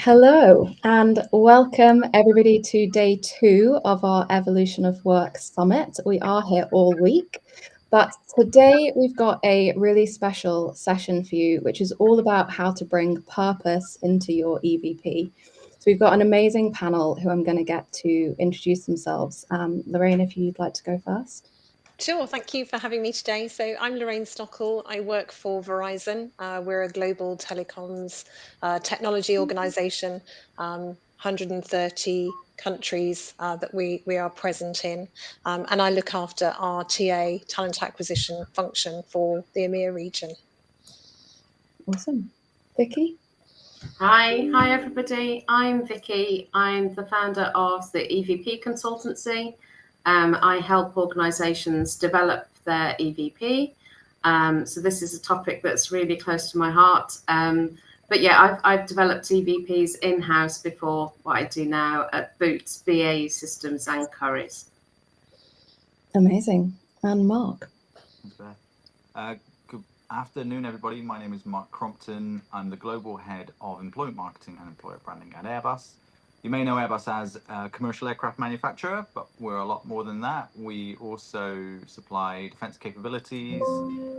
Hello and welcome everybody to day 2 of our Evolution of Work Summit. We are here all week, but today we've got a really special session for you, which is all about how to bring purpose into your EVP. So we've got an amazing panel who I'm going to get to introduce themselves. Lorraine, if you'd like to go first. Sure, thank you for having me today. So I'm Lorraine Stockle. I work for Verizon. We're a global telecoms technology organization, 130 countries that we are present in. And I look after our TA, talent acquisition function for the EMEA region. Awesome. Vicki? Hi everybody. I'm Vicki. I'm the founder of the EVP Consultancy. I help organisations develop their EVP. So this is a topic that's really close to my heart. But yeah, I've developed EVPs in-house before what I do now at Boots, BAE Systems and Currys. Amazing. And Mark? Good afternoon, everybody. My name is Mark Crompton. I'm the Global Head of Employment Marketing and Employer Branding at Airbus. You may know Airbus as a commercial aircraft manufacturer, but we're a lot more than that. We also supply defense capabilities,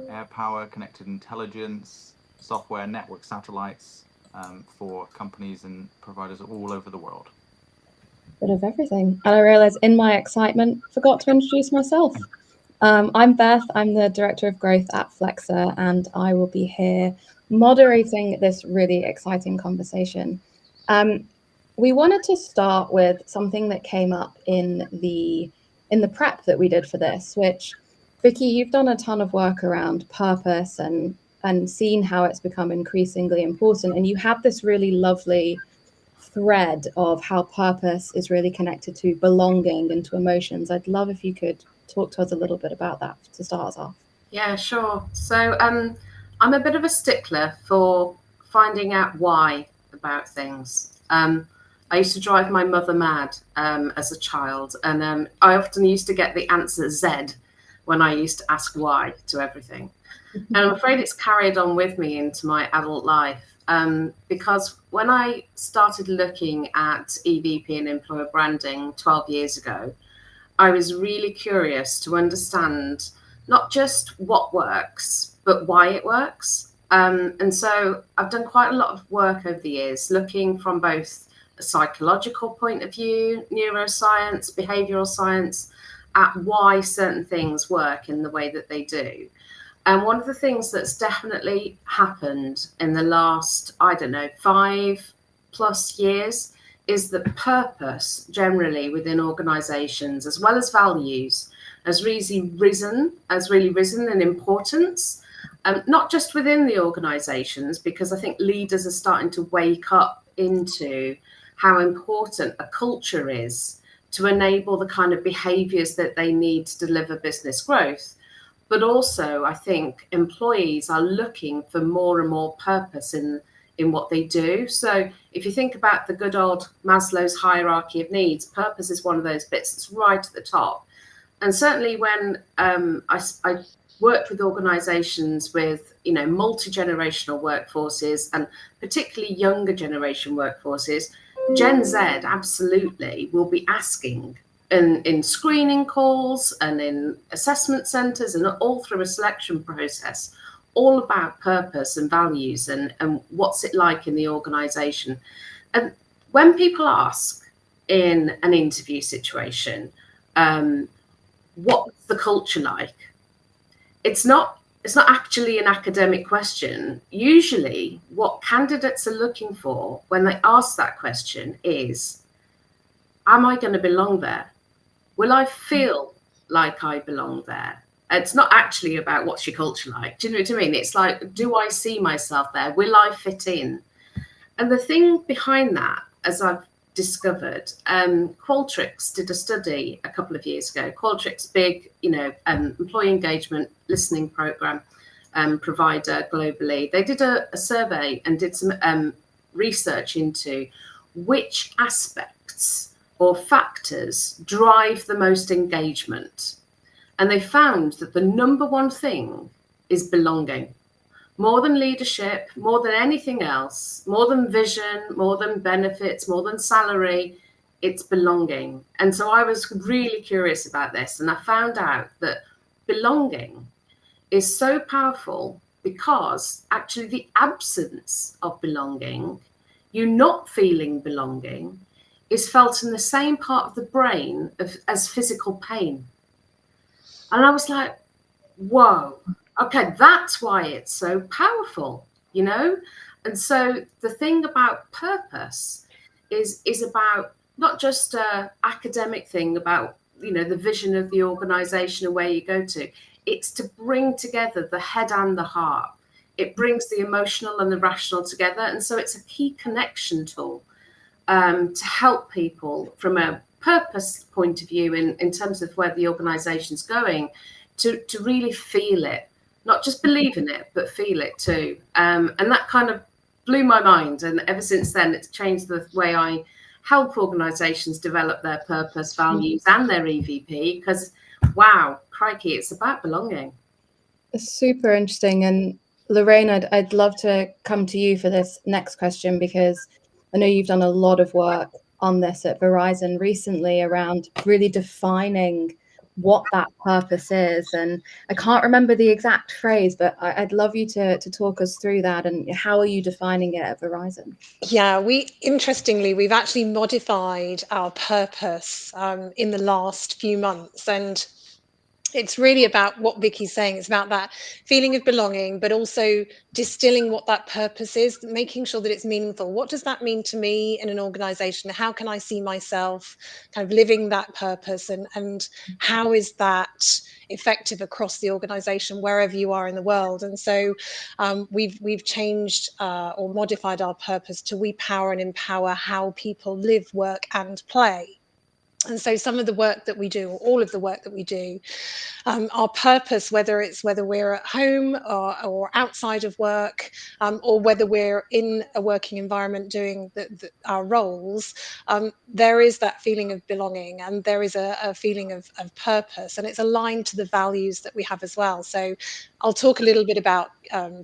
air power, connected intelligence, software, network satellites for companies and providers all over the world. Bit of everything. And I realized in my excitement, forgot to introduce myself. I'm Beth. I'm the Director of Growth at Flexer, and I will be here moderating this really exciting conversation. We wanted to start with something that came up in the prep that we did for this, which, Vicki, you've done a ton of work around purpose and seen how it's become increasingly important. And you had this really lovely thread of how purpose is really connected to belonging and to emotions. I'd love if you could talk to us a little bit about that to start us off. Yeah, sure. So I'm a bit of a stickler for finding out why about things. I used to drive my mother mad as a child, and I often used to get the answer Z when I used to ask why to everything. And I'm afraid it's carried on with me into my adult life. Because when I started looking at EVP and employer branding 12 years ago, I was really curious to understand not just what works, but why it works. And so I've done quite a lot of work over the years, looking from both a psychological point of view, neuroscience, behavioral science, at why certain things work in the way that they do. And one of the things that's definitely happened in the last, 5+ years is that purpose generally within organizations, as well as values, has really risen in importance, not just within the organizations, because I think leaders are starting to wake up into how important a culture is to enable the kind of behaviors that they need to deliver business growth. But also, I think employees are looking for more and more purpose in what they do. So if you think about the good old Maslow's hierarchy of needs, purpose is one of those bits that's right at the top. And certainly when I worked with organizations with, multi-generational workforces, and particularly younger generation workforces, Gen Z absolutely will be asking in screening calls and in assessment centres and all through a selection process, all about purpose and values and what's it like in the organisation. And when people ask in an interview situation, what's the culture like? It's not actually an academic question. Usually what candidates are looking for when they ask that question is, am I going to belong there? Will I feel like I belong there? It's not actually about what's your culture like. Do you know what I mean? It's like, do I see myself there? Will I fit in? And the thing behind that, as I've discovered, Qualtrics did a study a couple of years ago. Qualtrics, big, employee engagement listening program provider globally. They did a survey and did some research into which aspects or factors drive the most engagement. And they found that the number one thing is belonging. more than leadership, more than anything else, more than vision, more than benefits, more than salary, it's belonging. And so I was really curious about this, and I found out that belonging is so powerful because actually the absence of belonging, you not feeling belonging, is felt in the same part of the brain as physical pain. And I was like, whoa, okay, that's why it's so powerful, you know? And so the thing about purpose is about not just an academic thing about, you know, the vision of the organization and where you go to. It's to bring together the head and the heart. It brings the emotional and the rational together. And so it's a key connection tool to help people from a purpose point of view in terms of where the organization's going, to really feel it, not just believe in it, but feel it too. And that kind of blew my mind. And ever since then, it's changed the way I help organizations develop their purpose, values, and their EVP, because, wow, crikey, it's about belonging. It's super interesting. And Lorraine, I'd love to come to you for this next question, because I know you've done a lot of work on this at Verizon recently around really defining what that purpose is. And I can't remember the exact phrase, but I'd love you to talk us through that. And how are you defining it at Verizon? Yeah, we've actually modified our purpose in the last few months. And it's really about what Vicki's saying. It's about that feeling of belonging, but also distilling what that purpose is, making sure that it's meaningful. What does that mean to me in an organization? How can I see myself kind of living that purpose? And how is that effective across the organization, wherever you are in the world? And so we've changed or modified our purpose to we power and empower how people live, work, and play. And so some of the work that we do, or all of the work that we do, our purpose, whether we're at home or outside of work, or whether we're in a working environment doing our roles, there is that feeling of belonging, and there is a feeling of purpose, and it's aligned to the values that we have as well. So I'll talk a little bit about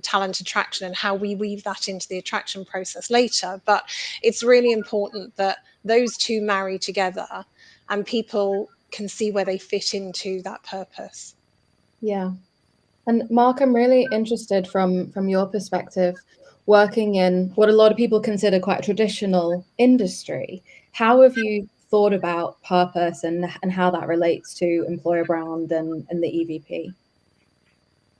talent attraction and how we weave that into the attraction process later, but it's really important that those two marry together and people can see where they fit into that purpose. Yeah. And Mark, I'm really interested from your perspective, working in what a lot of people consider quite a traditional industry. How have you thought about purpose and how that relates to employer brand and the EVP?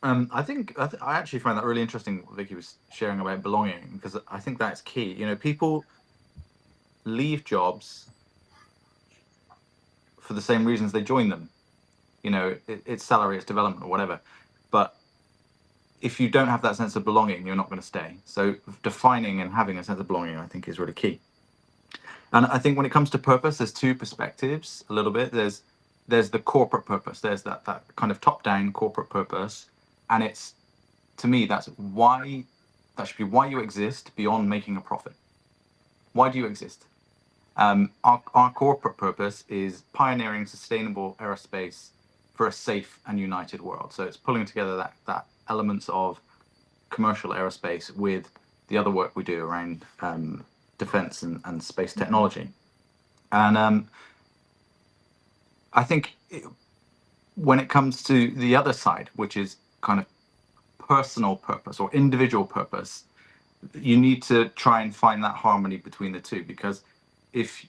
I actually find that really interesting, what Vicki was sharing about belonging, because I think that's key. You know, people leave jobs for the same reasons they join them. You know, it's salary, it's development, or whatever. But if you don't have that sense of belonging, you're not going to stay. So defining and having a sense of belonging, I think, is really key. And I think when it comes to purpose, there's two perspectives a little bit. There's the corporate purpose. There's that kind of top-down corporate purpose. And it's, to me, that should be why you exist beyond making a profit. Why do you exist? Our corporate purpose is pioneering sustainable aerospace for a safe and united world. So it's pulling together that elements of commercial aerospace with the other work we do around defense and space technology. And I think when it comes to the other side, which is kind of personal purpose or individual purpose, you need to try and find that harmony between the two, because if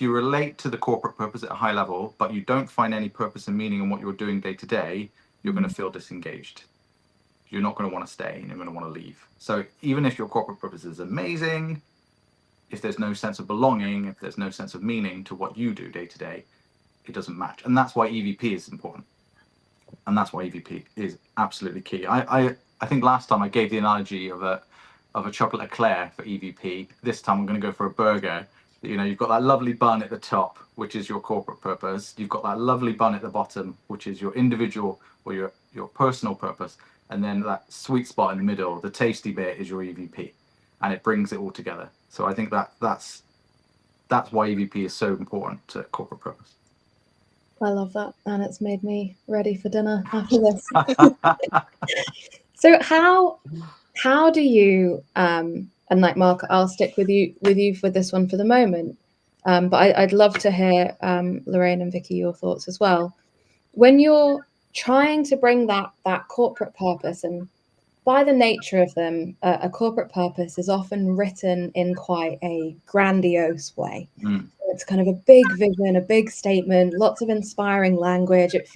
you relate to the corporate purpose at a high level, but you don't find any purpose and meaning in what you're doing day to day, you're going to feel disengaged. You're not going to want to stay, and you're going to want to leave. So even if your corporate purpose is amazing, if there's no sense of belonging, if there's no sense of meaning to what you do day to day, it doesn't match. And that's why EVP is important. And that's why EVP is absolutely key. I think last time I gave the analogy of a chocolate eclair for EVP. This time I'm going to go for a burger. You know, you've got that lovely bun at the top, which is your corporate purpose. You've got that lovely bun at the bottom, which is your individual or your personal purpose. And then that sweet spot in the middle, the tasty bit, is your EVP. And it brings it all together. So I think that's why EVP is so important to corporate purpose. I love that. And it's made me ready for dinner after this. So how do you and like Mark, I'll stick with you for this one for the moment. But I'd love to hear Lorraine and Vicki, your thoughts as well. When you're trying to bring that corporate purpose, and by the nature of them, a corporate purpose is often written in quite a grandiose way. It's kind of a big vision, a big statement, lots of inspiring language. It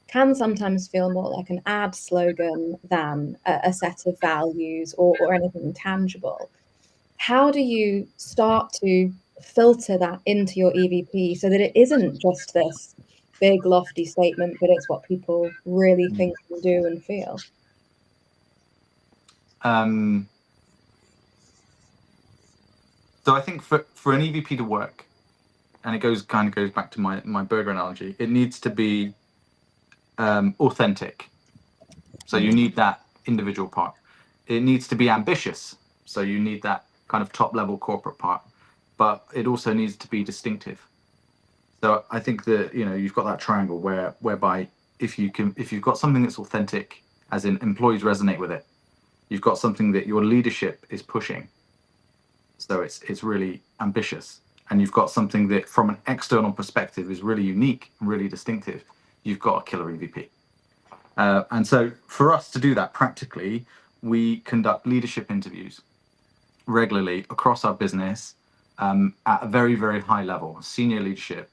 can sometimes feel more like an ad slogan than a set of values or anything tangible. How do you start to filter that into your EVP so that it isn't just this big lofty statement, but it's what people really think and do and feel? So I think for an EVP to work, and it goes back to my burger analogy, it needs to be authentic. So you need that individual part. It needs to be ambitious. So you need that kind of top level corporate part, but it also needs to be distinctive. So I think that, you know, you've got that triangle whereby if you've got something that's authentic, as in employees resonate with it, you've got something that your leadership is pushing. So it's really ambitious, and you've got something that from an external perspective is really unique and really distinctive. You've got a killer EVP. And so for us to do that practically, we conduct leadership interviews regularly across our business at a very, very high level, senior leadership,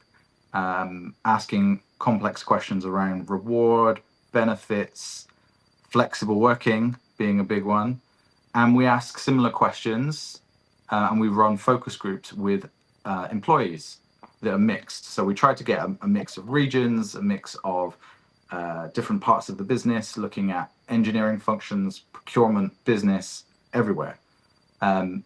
asking complex questions around reward, benefits, flexible working being a big one. And we ask similar questions and we run focus groups with employees that are mixed. So we try to get a mix of regions, a mix of different parts of the business, looking at engineering functions, procurement, business, everywhere. And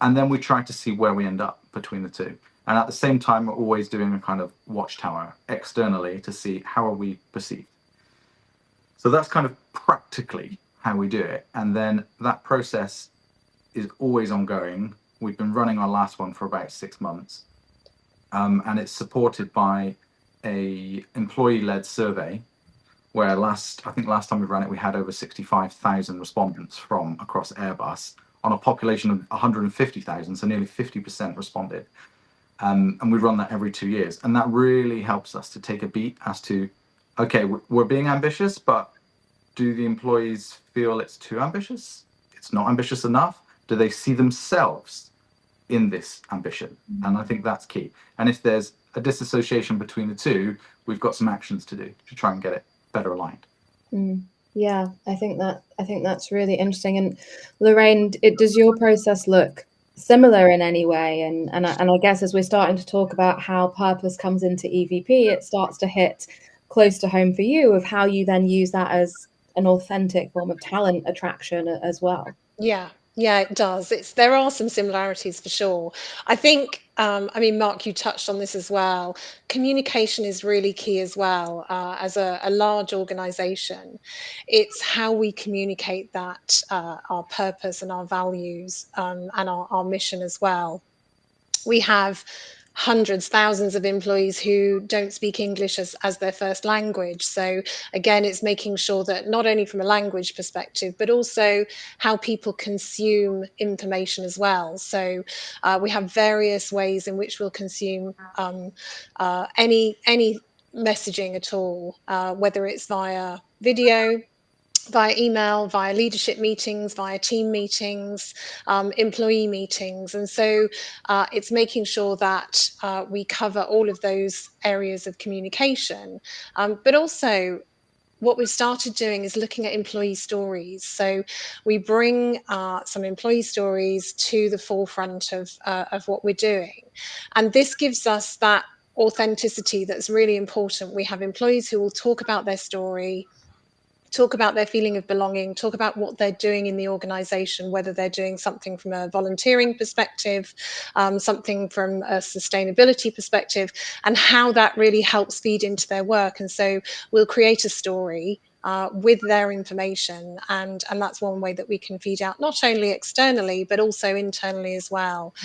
then we try to see where we end up between the two. And at the same time, we're always doing a kind of watchtower externally to see how are we perceived. So that's kind of practically how we do it. And then that process is always ongoing. We've been running our last one for about 6 months. And it's supported by a employee-led survey where last time we ran it, we had over 65,000 respondents from across Airbus on a population of 150,000, so nearly 50% responded. And we run that every 2 years. And that really helps us to take a beat as to, okay, we're being ambitious, but do the employees feel it's too ambitious? It's not ambitious enough? Do they see themselves in this ambition? And I think that's key. And if there's a disassociation between the two, we've got some actions to do to try and get it better aligned. Yeah, I think that's really interesting. And Lorraine, does your process look similar in any way? And I guess as we're starting to talk about how purpose comes into EVP, it starts to hit close to home for you of how you then use that as an authentic form of talent attraction as well. Yeah, it does. There are some similarities for sure. I think, I mean, Mark, you touched on this as well. Communication is really key as well. As a large organization, it's how we communicate that, our purpose and our values, and our mission as well. We have hundreds, thousands of employees who don't speak English as their first language. So again, it's making sure that not only from a language perspective, but also how people consume information as well. So we have various ways in which we'll consume any messaging at all, whether it's via video, via email, via leadership meetings, via team meetings, employee meetings. And so it's making sure that we cover all of those areas of communication. But also, what we've started doing is looking at employee stories. So we bring some employee stories to the forefront of what we're doing. And this gives us that authenticity that's really important. We have employees who will talk about their story, talk about their feeling of belonging, talk about what they're doing in the organization, whether they're doing something from a volunteering perspective, something from a sustainability perspective, and how that really helps feed into their work. And so we'll create a story with their information, and that's one way that we can feed out not only externally but also internally as well.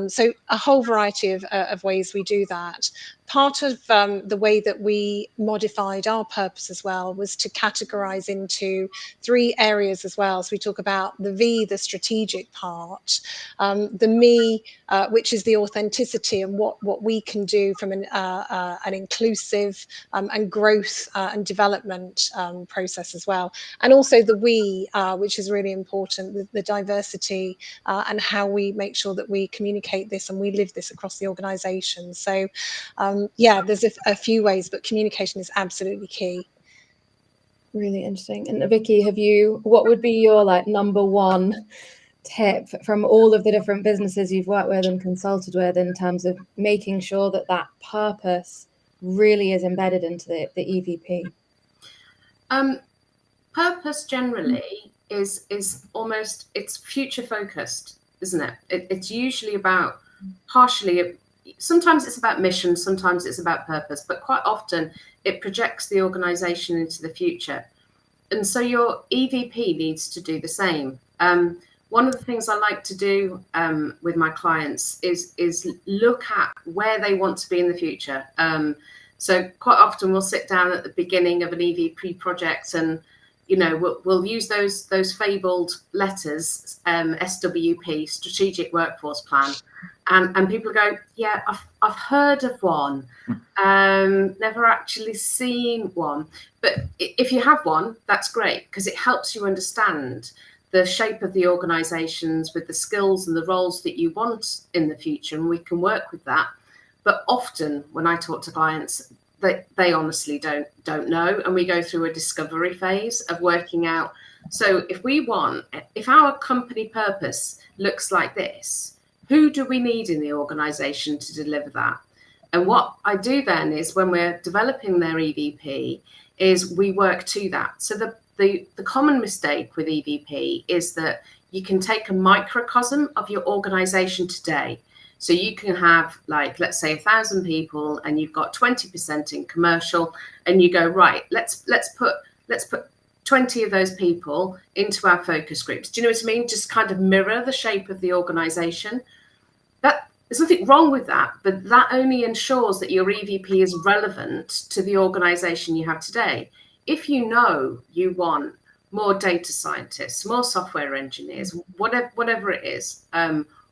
So a whole variety of ways we do that. part of the way that we modified our purpose as well was to categorize into 3 areas as well. So we talk about the V, the strategic part, the me, which is the authenticity and what we can do from an inclusive and growth and development process as well, and also the we, which is really important, the diversity and how we make sure that we communicate this and we live this across the organisation. So yeah, there's a few ways, but communication is absolutely key. Really interesting. And Vicki, what would be your number one tip from all of the different businesses you've worked with and consulted with in terms of making sure that purpose really is embedded into the EVP? Purpose generally is almost, it's future focused, isn't it? It's usually about sometimes it's about mission, sometimes it's about purpose, but quite often it projects the organization into the future. And so your EVP needs to do the same. One of the things I like to do with my clients is look at where they want to be in the future. So quite often we'll sit down at the beginning of an EVP project and we'll use those fabled letters, SWP, Strategic Workforce Plan, and people go, yeah, I've heard of one, never actually seen one. But if you have one, that's great, because it helps you understand the shape of the organisations with the skills and the roles that you want in the future, and we can work with that. But often when I talk to clients, they honestly don't know, and we go through a discovery phase of working out. So if our company purpose looks like this, who do we need in the organisation to deliver that? And what I do then is, when we're developing their EVP, is we work to that. So the common mistake with EVP is that you can take a microcosm of your organisation today. So you can have, let's say 1,000 people, and you've got 20% in commercial, and you go, right, let's put 20 of those people into our focus groups. Do you know what I mean? Just kind of mirror the shape of the organisation. There's nothing wrong with that, but that only ensures that your EVP is relevant to the organisation you have today. If you know you want more data scientists, more software engineers, whatever it is,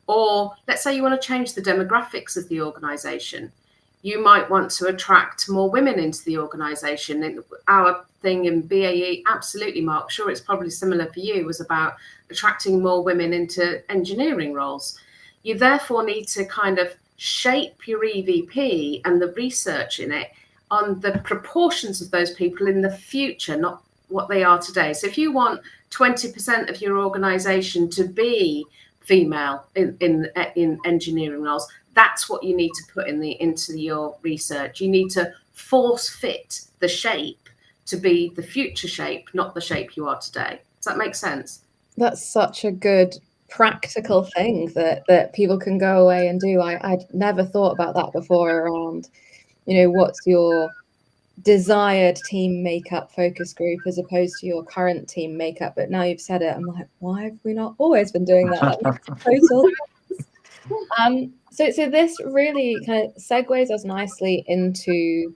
or let's say you want to change the demographics of the organisation, you might want to attract more women into the organisation. Our thing in BAE, absolutely, Mark, sure it's probably similar for you, was about attracting more women into engineering roles. You therefore need to kind of shape your EVP and the research in it on the proportions of those people in the future, not what they are today. So if you want 20% of your organisation to be female in engineering roles, that's what you need to put into your research. You need to force fit the shape to be the future shape, not the shape you are today. Does that make sense? That's such a good practical thing that people can go away and do. I'd never thought about that before around, what's your desired team makeup focus group as opposed to your current team makeup. But now you've said it, I'm like, why have we not always been doing that? So this really kind of segues us nicely into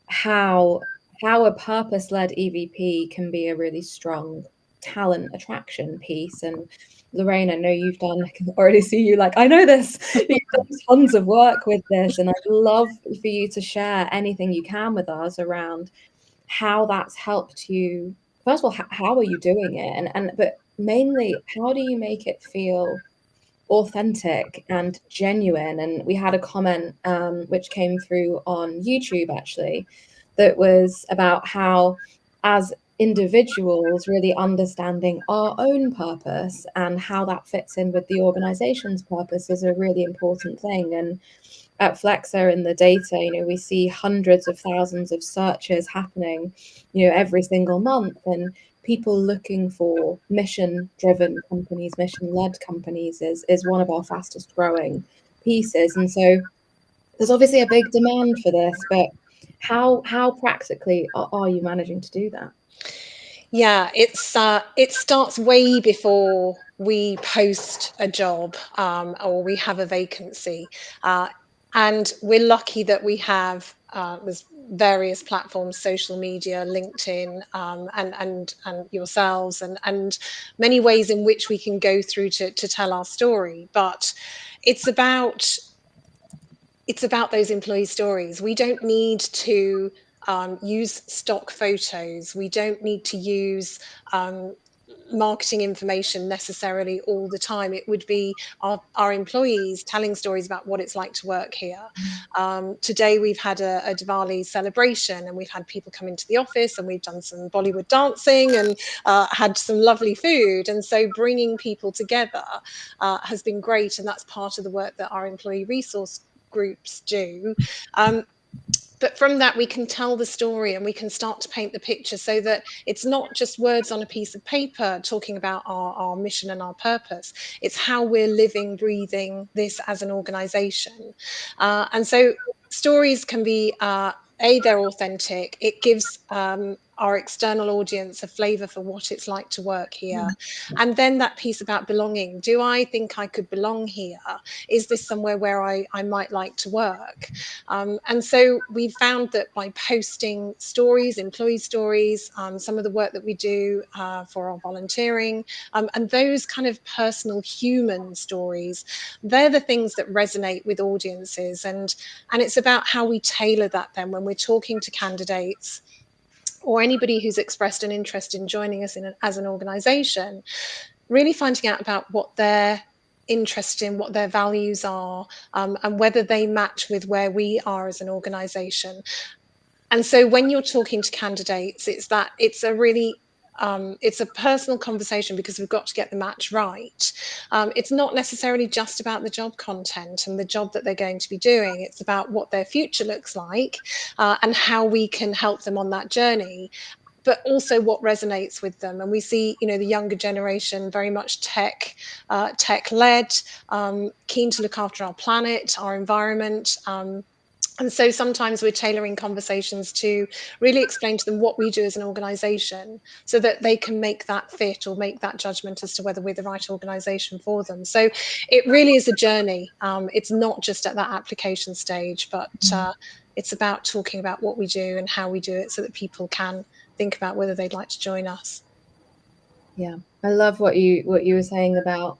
how a purpose-led EVP can be a really strong talent attraction piece. And Lorraine, I know you've done, I can already see you I know this. You've done tons of work with this, and I'd love for you to share anything you can with us around how that's helped you. First of all, how are you doing it? But mainly, how do you make it feel authentic and genuine? And we had a comment which came through on YouTube, actually, that was about how, as individuals, really understanding our own purpose and how that fits in with the organization's purpose is a really important thing. And at Flexa, in the data, we see hundreds of thousands of searches happening, every single month, and people looking for mission-driven companies, mission-led companies is one of our fastest growing pieces. And so there's obviously a big demand for this, but how practically are you managing to do that? Yeah, it starts way before we post a job or we have a vacancy. And we're lucky that we have there's various platforms, social media, LinkedIn, and yourselves, and many ways in which we can go through to tell our story. But it's about those employee stories. We don't need to use stock photos. We don't need to use marketing information necessarily all the time. It would be our employees telling stories about what it's like to work here. Today we've had a Diwali celebration, and we've had people come into the office, and we've done some Bollywood dancing, and had some lovely food. And so bringing people together has been great, and that's part of the work that our employee resource groups do. But from that, we can tell the story, and we can start to paint the picture, so that it's not just words on a piece of paper talking about our mission and our purpose. It's how we're living, breathing this as an organization. And so stories can be, they're authentic. It gives our external audience a flavour for what it's like to work here. And then that piece about belonging. Do I think I could belong here? Is this somewhere where I might like to work? And so we found that by posting stories, employee stories, some of the work that we do for our volunteering, and those kind of personal human stories, they're the things that resonate with audiences. And it's about how we tailor that then when we're talking to candidates or anybody who's expressed an interest in joining us as an organisation, really finding out about what they're interested in, what their values are, and whether they match with where we are as an organisation. And so when you're talking to candidates, it's a personal conversation, because we've got to get the match right. It's not necessarily just about the job content and the job that they're going to be doing. It's about what their future looks like, and how we can help them on that journey, but also what resonates with them. And we see, the younger generation very much tech-led, keen to look after our planet, our environment. And so sometimes we're tailoring conversations to really explain to them what we do as an organisation, so that they can make that fit or make that judgment as to whether we're the right organisation for them. So it really is a journey. It's not just at that application stage, but it's about talking about what we do and how we do it, so that people can think about whether they'd like to join us. Yeah, I love what you were saying about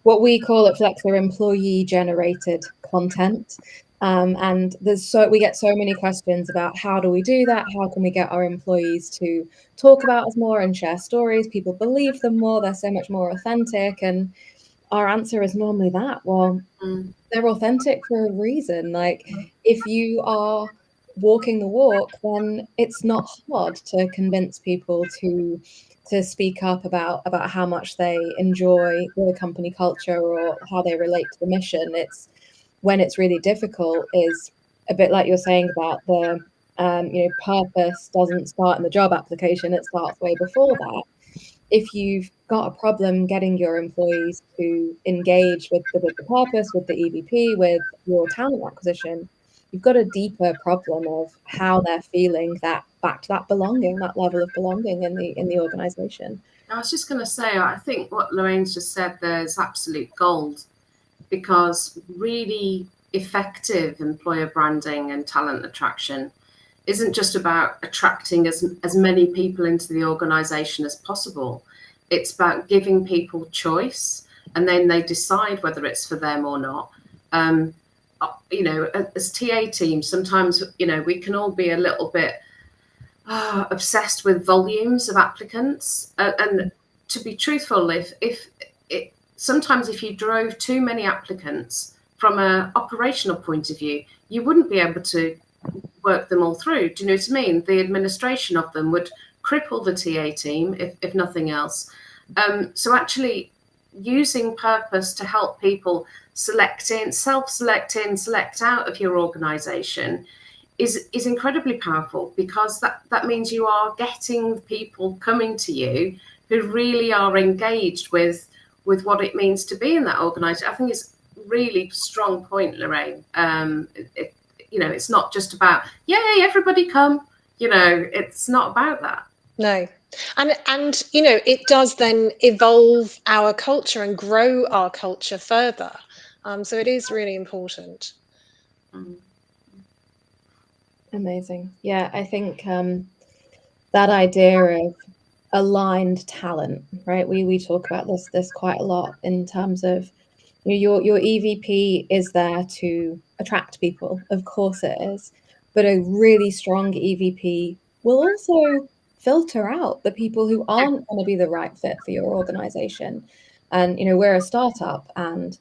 what we call at Flexer employee generated content. And we get so many questions about how do we do that? How can we get our employees to talk about us more and share stories? People believe them more. They're so much more authentic. And our answer is normally that, well, they're authentic for a reason. Like, if you are walking the walk, then it's not hard to convince people to speak up about how much they enjoy the company culture or how they relate to the mission. It's when it's really difficult is a bit like you're saying about the purpose doesn't start in the job application, it starts way before that. If you've got a problem getting your employees to engage with the purpose, with the EVP, with your talent acquisition, you've got a deeper problem of how they're feeling, that back to that belonging, that level of belonging in the organization. I was just going to say, I think what Lorraine's just said there is absolute gold, because really effective employer branding and talent attraction isn't just about attracting as many people into the organization as possible. It's about giving people choice, and then they decide whether it's for them or not. As TA teams, sometimes, we can all be a little bit obsessed with volumes of applicants. And to be truthful, sometimes if you drove too many applicants from an operational point of view, you wouldn't be able to work them all through. Do you know what I mean? The administration of them would cripple the TA team, if nothing else. So actually using purpose to help people select in, self-select in, select out of your organization is incredibly powerful, because that means you are getting people coming to you who really are engaged with what it means to be in that organization. I think it's a really strong point, Lorraine. It's not just about, yay, everybody come. It's not about that. No. And it does then evolve our culture and grow our culture further. So it is really important. Amazing. Yeah, I think that idea of aligned talent, right? We talk about this quite a lot in terms of, you know, your EVP is there to attract people, of course it is, but a really strong EVP will also filter out the people who aren't going to be the right fit for your organization. And, you know, we're a startup, and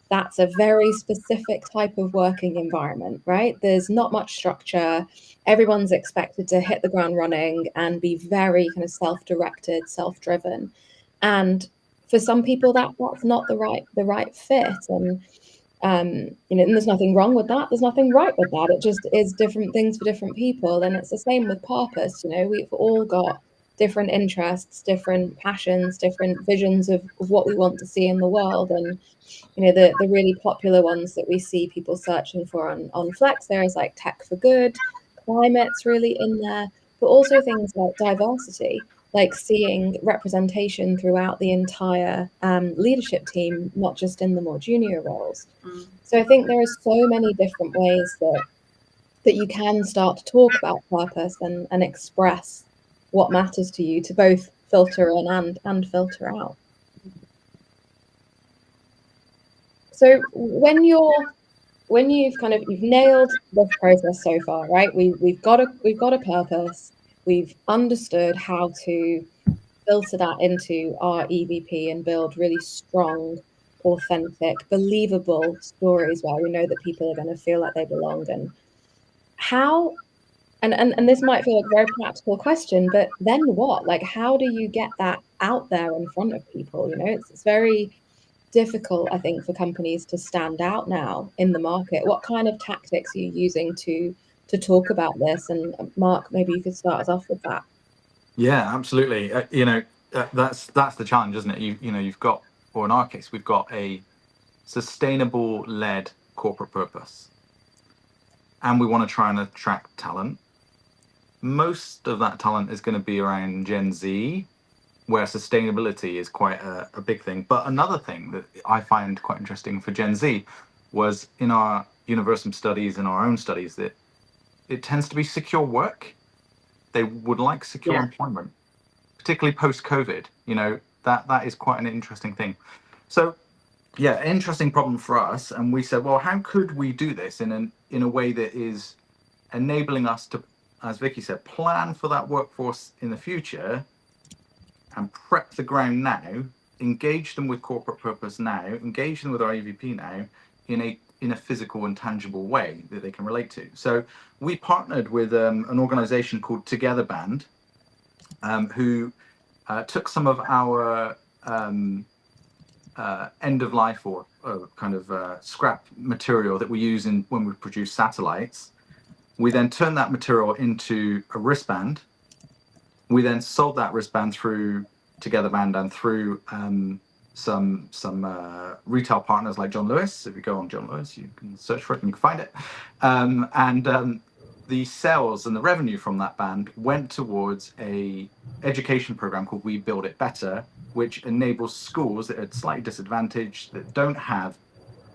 that's a very specific type of working environment, right? There's not much structure. Everyone's expected to hit the ground running and be very kind of self-directed, self-driven. And for some people, that's not the right fit. And you know, and there's nothing wrong with that. There's nothing right with that. It just is different things for different people. And it's the same with purpose. You know, we've all got different interests, different passions, different visions of what we want to see in the world. And you know, the really popular ones that we see people searching for on Flex there is like tech for good, climate's really in there, but also things like diversity, like seeing representation throughout the entire leadership team, not just in the more junior roles. So I think there are so many different ways that you can start to talk about purpose and express what matters to you, to both filter in and filter out. So when you've nailed this process so far, right? We've got a purpose. We've understood how to filter that into our EVP and build really strong, authentic, believable stories where we know that people are going to feel like they belong. And how, and this might feel like a very practical question, but then what? Like, how do you get that out there in front of people? You know, it's very difficult, I think, for companies to stand out now in the market. What kind of tactics are you using to talk about this? And Mark, maybe you could start us off with that. Yeah, absolutely. You know, that's the challenge, isn't it? You've got, or in our case, we've got a sustainable led corporate purpose, and we want to try and attract talent. Most of that talent is going to be around Gen Z, where sustainability is quite a big thing. But another thing that I find quite interesting for Gen Z was in our universum studies and our own studies that it tends to be secure work. They would like secure employment, particularly post-COVID. You know, that is quite an interesting thing. So yeah, interesting problem for us. And we said, well, how could we do this in a way that is enabling us to, as Vicki said, plan for that workforce in the future and prep the ground now, engage them with corporate purpose now, engage them with our EVP now in a physical and tangible way that they can relate to. So we partnered with an organization called Together Band, who took some of our end of life or kind of scrap material that we use when we produce satellites. We then turned that material into a wristband. We then sold that wristband through Together Band and through some retail partners like John Lewis. If you go on John Lewis, you can search for it and you can find it. And the sales and the revenue from that band went towards a education program called We Build It Better, which enables schools that are slightly disadvantaged, that don't have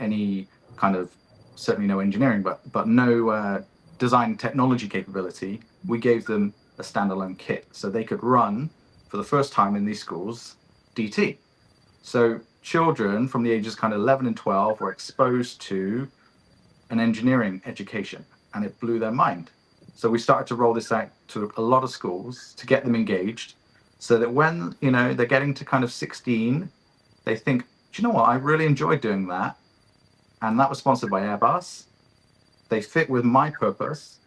any kind of, certainly no engineering, but no design technology capability. We gave them a standalone kit so they could run for the first time in these schools DT. So children from the ages kind of 11 and 12 were exposed to an engineering education, and it blew their mind. So we started to roll this out to a lot of schools to get them engaged, so that when, you know, they're getting to kind of 16, they think, do you know what, I really enjoyed doing that. And that was sponsored by Airbus. They fit with my purpose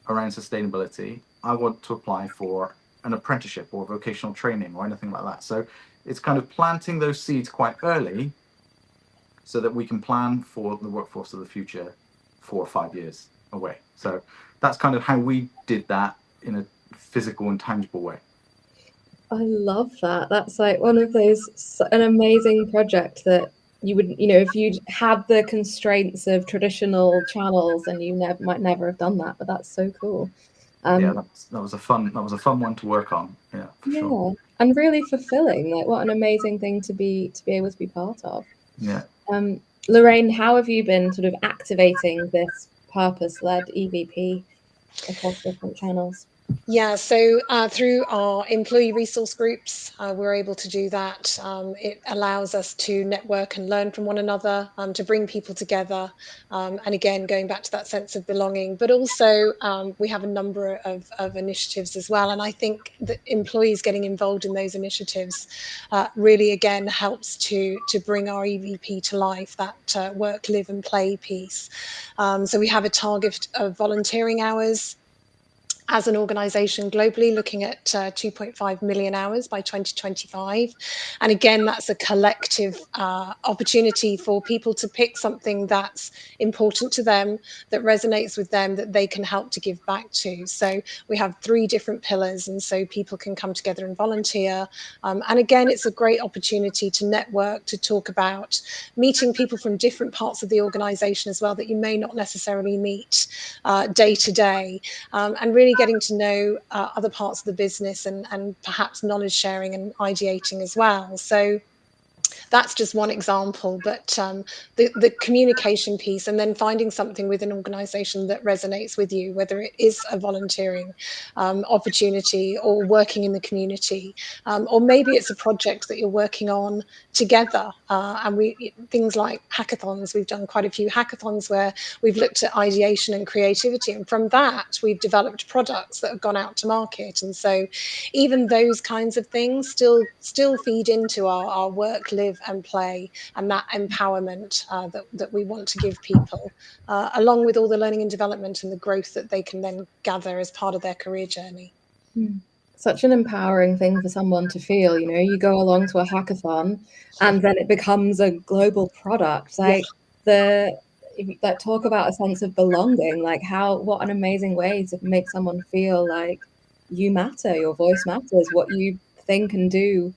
around sustainability. I want to apply for an apprenticeship or vocational training or anything like that. So it's kind of planting those seeds quite early so that we can plan for the workforce of the future 4 or 5 years away. So that's kind of how we did that in a physical and tangible way. I love that. That's like one of those, an amazing project that you would, you know, if you'd had the constraints of traditional channels, and you might never have done that, but that's so cool. Yeah, that was a fun one to work on. Yeah, for sure. And really fulfilling. Like, what an amazing thing to be able to be part of. Yeah. Lorraine, how have you been sort of activating this purpose-led EVP across different channels? Yeah, so through our employee resource groups, we're able to do that. It allows us to network and learn from one another, to bring people together. And again, going back to that sense of belonging, but also we have a number of initiatives as well. And I think that employees getting involved in those initiatives really, again, helps to bring our EVP to life, that work, live and play piece. So we have a target of volunteering hours as an organisation globally, looking at 2.5 million hours by 2025. And again, that's a collective opportunity for people to pick something that's important to them, that resonates with them, that they can help to give back to. So we have 3 different pillars, and so people can come together and volunteer. And again, it's a great opportunity to network, to talk about meeting people from different parts of the organisation as well that you may not necessarily meet day to day, and really getting to know other parts of the business, and perhaps knowledge sharing and ideating as well. So that's just one example, but the communication piece, and then finding something with an organisation that resonates with you, whether it is a volunteering opportunity or working in the community, or maybe it's a project that you're working on together. And things like hackathons, we've done quite a few hackathons where we've looked at ideation and creativity, and from that we've developed products that have gone out to market. And so even those kinds of things still feed into our work, live and play, and that empowerment that we want to give people, along with all the learning and development and the growth that they can then gather as part of their career journey. Such an empowering thing for someone to feel. You go along to a hackathon and then it becomes a global product. Like that talk about a sense of belonging, like what an amazing way to make someone feel like you matter, your voice matters, what you think and do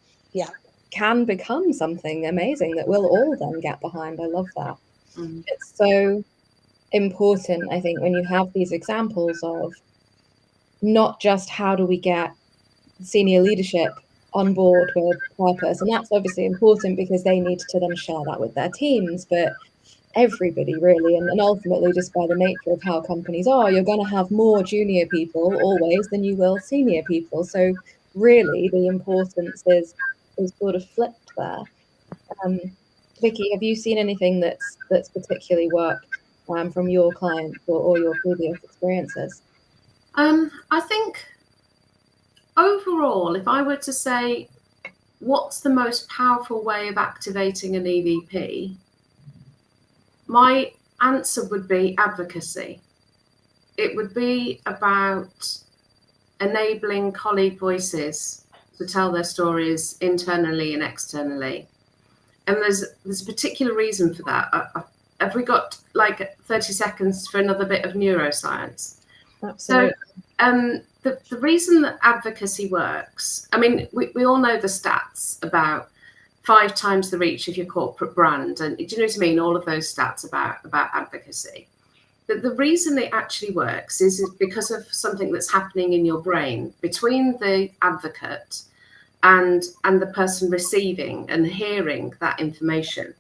can become something amazing that we'll all then get behind. I love that. It's so important, I think, when you have these examples of not just how do we get senior leadership on board with purpose, and that's obviously important because they need to then share that with their teams, but everybody really, and ultimately, just by the nature of how companies are, you're going to have more junior people always than you will senior people. So really the importance is sort of flipped there. Vicki, have you seen anything that's particularly worked from your clients or your previous experiences? I think overall, if I were to say what's the most powerful way of activating an EVP, my answer would be advocacy. It would be about enabling colleague voices to tell their stories internally and externally. And there's a particular reason for that. Have we got like 30 seconds for another bit of neuroscience? Absolutely. So the reason that advocacy works, I mean, we all know the stats about 5 times the reach of your corporate brand. And do you know what I mean? All of those stats about advocacy. But the reason it actually works is because of something that's happening in your brain between the advocate and the person receiving and hearing that information.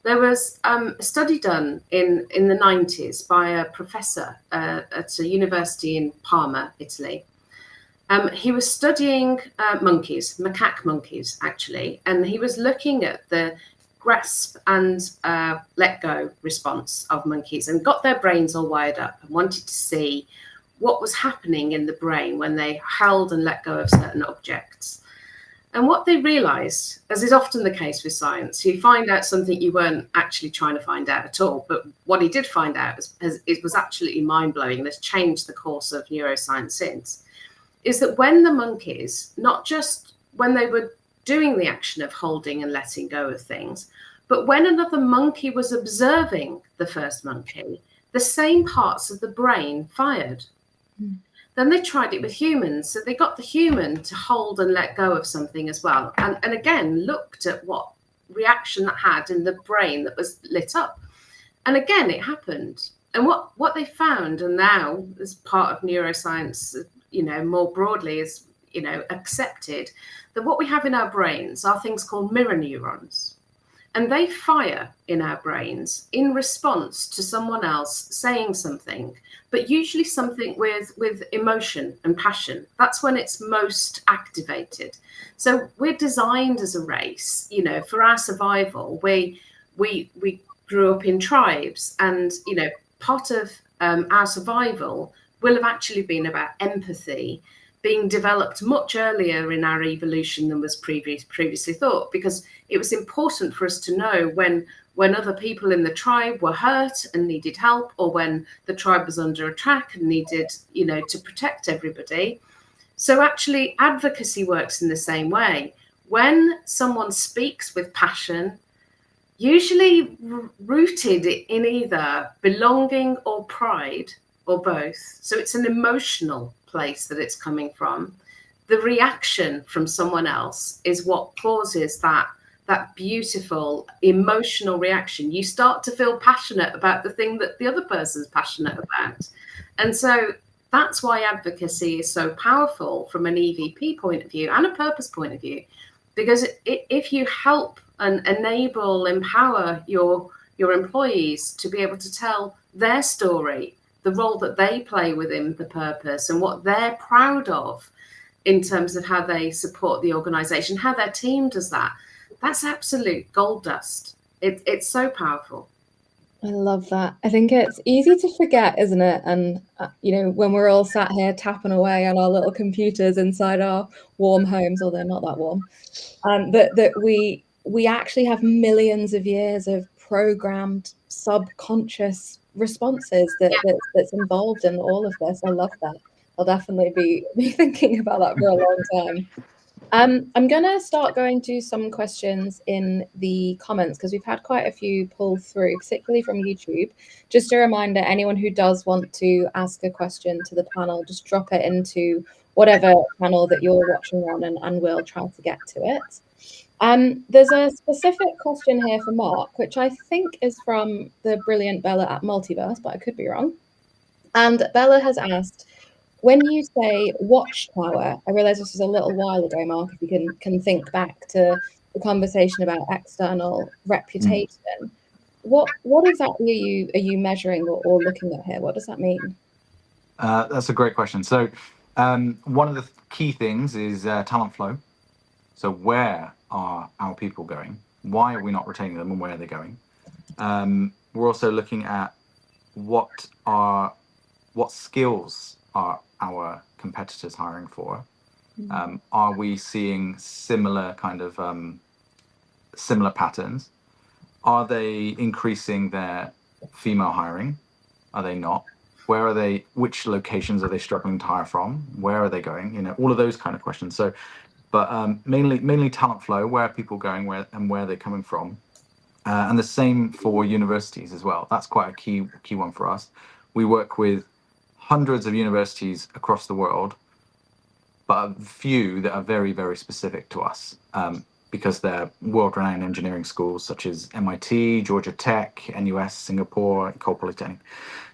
There was a study done in the 90s by a professor at a university in Parma, Italy. He was studying macaque monkeys, actually, and he was looking at the grasp and let go response of monkeys, and got their brains all wired up and wanted to see what was happening in the brain when they held and let go of certain objects. And what they realized, as is often the case with science, you find out something you weren't actually trying to find out at all. But what he did find out it was absolutely mind-blowing and has changed the course of neuroscience since, is that when the monkeys, not just when they were doing the action of holding and letting go of things, but when another monkey was observing the first monkey, the same parts of the brain fired. Then they tried it with humans. So they got the human to hold and let go of something as well. And again, looked at what reaction that had in the brain that was lit up. And again, it happened. And what they found, and now as part of neuroscience, more broadly is, accepted, that what we have in our brains are things called mirror neurons. and they fire in our brains in response to someone else saying something, but usually something with emotion and passion. That's when it's most activated. So we're designed as a race, you know, for our survival. We grew up in tribes, and, you know, part of our survival will have actually been about empathy being developed much earlier in our evolution than was previously thought, because it was important for us to know when other people in the tribe were hurt and needed help, or when the tribe was under attack and needed, you know, to protect everybody. So actually advocacy works in the same way. When someone speaks with passion, usually rooted in either belonging or pride, or both, so it's an emotional place that it's coming from, the reaction from someone else is what causes that beautiful emotional reaction. You start to feel passionate about the thing that the other person's passionate about. And so that's why advocacy is so powerful from an EVP point of view and a purpose point of view, because if you help and enable, empower your employees to be able to tell their story, the role that they play within the purpose, and what they're proud of in terms of how they support the organization, how their team does that, that's absolute gold dust. It's so powerful. I love that. I think it's easy to forget, isn't it? And, you know, when we're all sat here tapping away on our little computers inside our warm homes, although not that warm, that we actually have millions of years of programmed subconscious responses that's involved in all of this. I love that. I'll definitely be thinking about that for a long time. I'm going to start going to some questions in the comments, because we've had quite a few pull through, particularly from YouTube. Just a reminder, anyone who does want to ask a question to the panel, just drop it into whatever panel that you're watching on, and we'll try to get to it. There's a specific question here for Mark, which I think is from the brilliant Bella at Multiverse, but I could be wrong. And Bella has asked, when you say Watchtower, I realize this was a little while ago, Mark, if you can think back to the conversation about external reputation. What exactly are you measuring or looking at here? What does that mean? That's a great question. So one of the key things is talent flow. So where are our people going? Why are we not retaining them, and where are they going? We're also looking at what skills are our competitors hiring for? Are we seeing similar kind of similar patterns? Are they increasing their female hiring? Are they not? Where are they? Which locations are they struggling to hire from? Where are they going? You know, all of those kind of questions. So, but mainly talent flow. Where are people going? Where are they coming from? And the same for universities as well. That's quite a key one for us. We work with hundreds of universities across the world, but a few that are very, very specific to us, because they're world-renowned engineering schools such as MIT, Georgia Tech, NUS, Singapore, Ecole Polytechnique.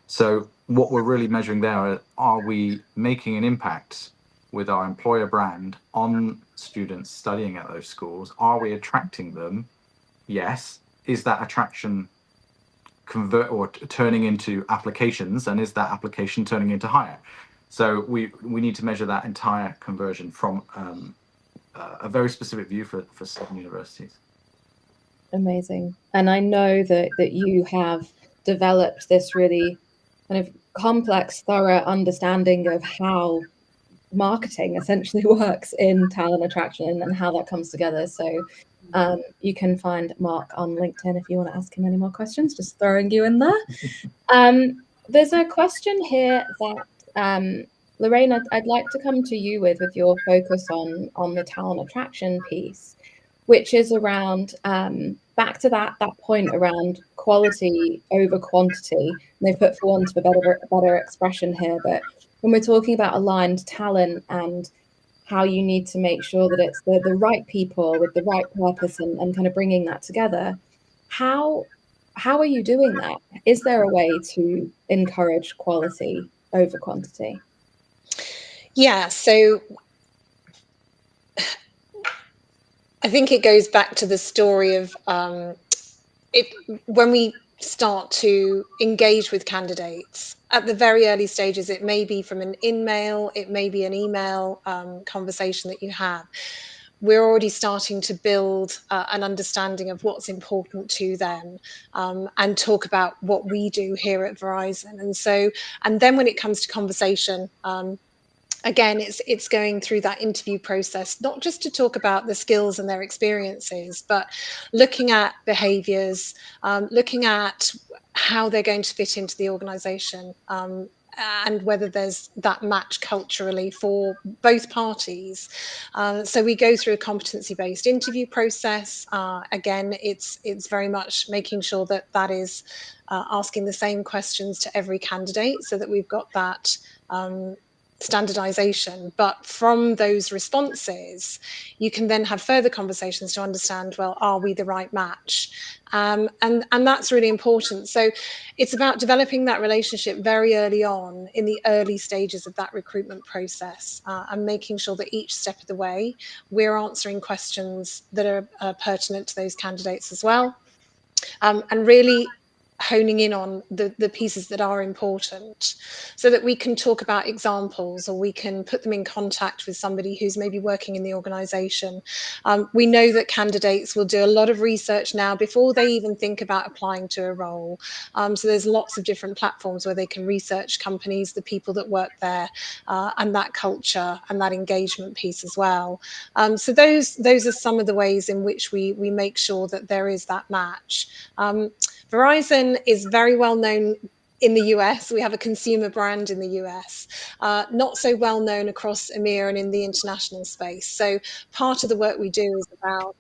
So what we're really measuring there are we making an impact with our employer brand on students studying at those schools? Are we attracting them? Yes. Is that attraction convert or turning into applications, and is that application turning into hire? So we need to measure that entire conversion from a very specific view for 7 universities. Amazing. And I know that you have developed this really kind of complex, thorough understanding of how marketing essentially works in talent attraction and how that comes together. So you can find Mark on LinkedIn if you want to ask him any more questions, just throwing you in there. There's a question here that Lorraine, I'd like to come to you with your focus on the talent attraction piece, which is around back to that point around quality over quantity. And they've put, for want of a better expression here, but when we're talking about aligned talent and how you need to make sure that it's the right people with the right purpose and kind of bringing that together, how are you doing that? Is there a way to encourage quality over quantity? Yeah, so I think it goes back to the story of when we start to engage with candidates at the very early stages, it may be from an in-mail, it may be an email conversation that you have. We're already starting to build an understanding of what's important to them, and talk about what we do here at Verizon. And then when it comes to conversation, again, it's going through that interview process, not just to talk about the skills and their experiences, but looking at behaviors, looking at how they're going to fit into the organization, and whether there's that match culturally for both parties. So we go through a competency-based interview process. Again, it's very much making sure that that is asking the same questions to every candidate, so that we've got that standardization. But from those responses, you can then have further conversations to understand, well, are we the right match? And that's really important. So it's about developing that relationship very early on in the early stages of that recruitment process, and making sure that each step of the way we're answering questions that are pertinent to those candidates as well, and really honing in on the pieces that are important, so that we can talk about examples, or we can put them in contact with somebody who's maybe working in the organization. We know that candidates will do a lot of research now before they even think about applying to a role. So there's lots of different platforms where they can research companies, the people that work there, and that culture and that engagement piece as well. So those are some of the ways in which we make sure that there is that match. Verizon is very well known in the US. We have a consumer brand in the US, not so well known across EMEA and in the international space. So part of the work we do is about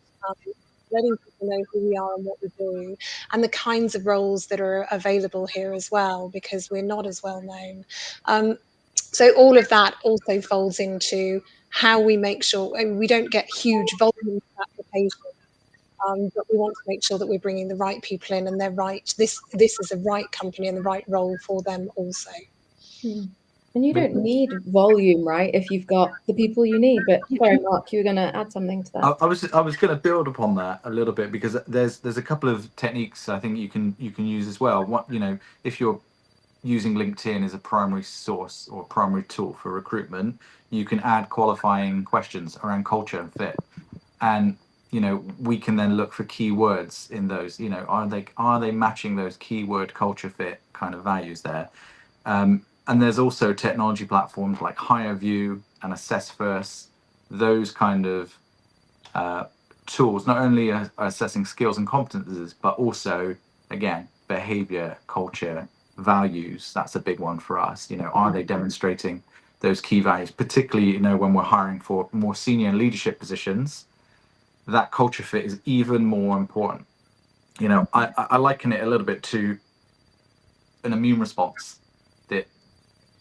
letting people know who we are and what we do, and the kinds of roles that are available here as well, because we're not as well known. So all of that also folds into how we make sure we don't get huge volumes of applications. But we want to make sure that we're bringing the right people in, and they're right. This is a right company and the right role for them also. And you don't need volume, right? If you've got the people you need. But sorry, Mark, you were going to add something to that. I was going to build upon that a little bit, because there's a couple of techniques I think you can use as well. What, if you're using LinkedIn as a primary source or primary tool for recruitment, you can add qualifying questions around culture and fit, and we can then look for keywords in those. Are they matching those keyword culture fit kind of values there? And there's also technology platforms like HireVue and AssessFirst. Those kind of tools not only are assessing skills and competences, but also, again, behavior, culture, values. That's a big one for us. Are they demonstrating those key values, particularly when we're hiring for more senior leadership positions? That culture fit is even more important. I liken it a little bit to an immune response, that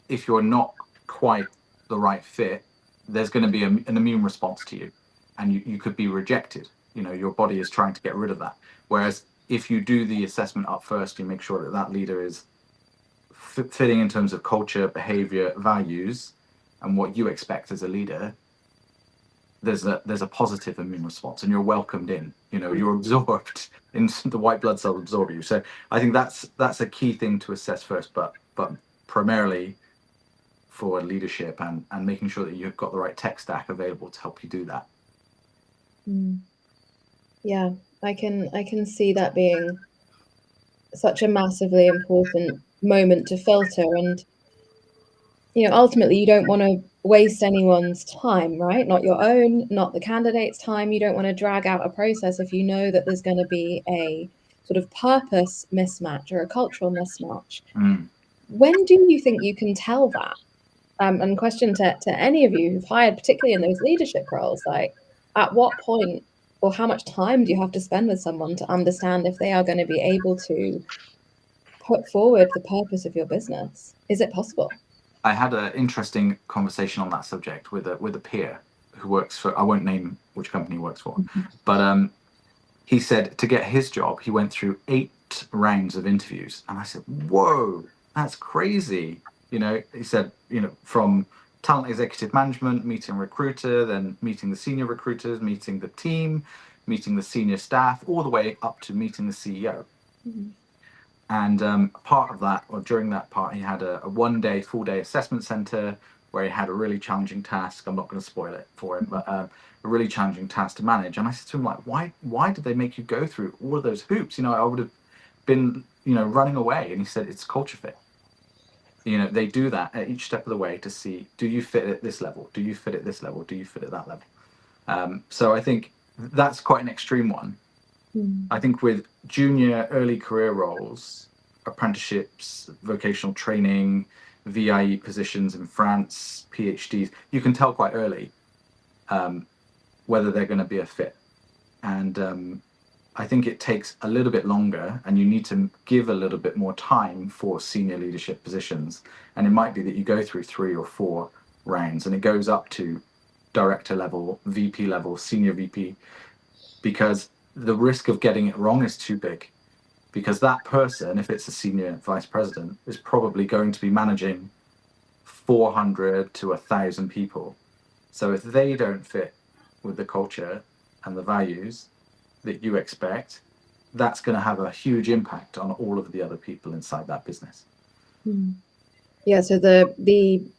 if you're not quite the right fit, there's going to be an immune response to you, and you could be rejected. Your body is trying to get rid of that. Whereas if you do the assessment up first, you make sure that leader is fitting in terms of culture, behavior, values, and what you expect as a leader, there's a positive immune response, and you're welcomed in. You're absorbed, in the white blood cells absorb you. So I think that's a key thing to assess first, but primarily for leadership, and making sure that you've got the right tech stack available to help you do that. Yeah, I can see that being such a massively important moment to filter. And ultimately you don't want to waste anyone's time, right? Not your own, not the candidate's time. You don't want to drag out a process if you know that there's going to be a sort of purpose mismatch or a cultural mismatch. When do you think you can tell that? And question to any of you who've hired, particularly in those leadership roles, like at what point or how much time do you have to spend with someone to understand if they are going to be able to put forward the purpose of your business? Is it possible? I had an interesting conversation on that subject with a peer who works for, I won't name which company he works for, but he said to get his job, he went through 8 rounds of interviews. And I said, whoa, that's crazy. He said, from talent executive management, meeting recruiter, then meeting the senior recruiters, meeting the team, meeting the senior staff, all the way up to meeting the CEO. And part of that, or during that part, he had a full day assessment center where he had a really challenging task. I'm not going to spoil it for him, but a really challenging task to manage. And I said to him, like, why did they make you go through all of those hoops? I would have been, running away. And he said, it's culture fit. They do that at each step of the way to see, do you fit at this level? Do you fit at this level? Do you fit at that level? So I think that's quite an extreme one. I think with junior early career roles, apprenticeships, vocational training, VIE positions in France, PhDs, you can tell quite early whether they're going to be a fit. And I think it takes a little bit longer, and you need to give a little bit more time for senior leadership positions. And it might be that you go through 3 or 4 rounds, and it goes up to director level, VP level, senior VP, because the risk of getting it wrong is too big. Because that person, if it's a senior vice president, is probably going to be managing 400 to 1,000 people. So if they don't fit with the culture and the values that you expect, that's going to have a huge impact on all of the other people inside that business. Yeah, so the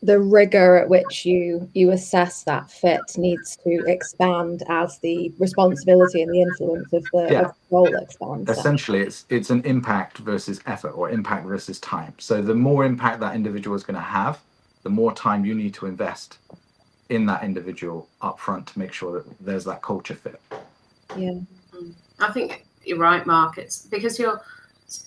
rigor at which you assess that fit needs to expand as the responsibility and the influence of the role expands. Essentially, it's an impact versus effort, or impact versus time. So the more impact that individual is going to have, the more time you need to invest in that individual upfront to make sure that there's that culture fit. Yeah, I think you're right, Mark. It's because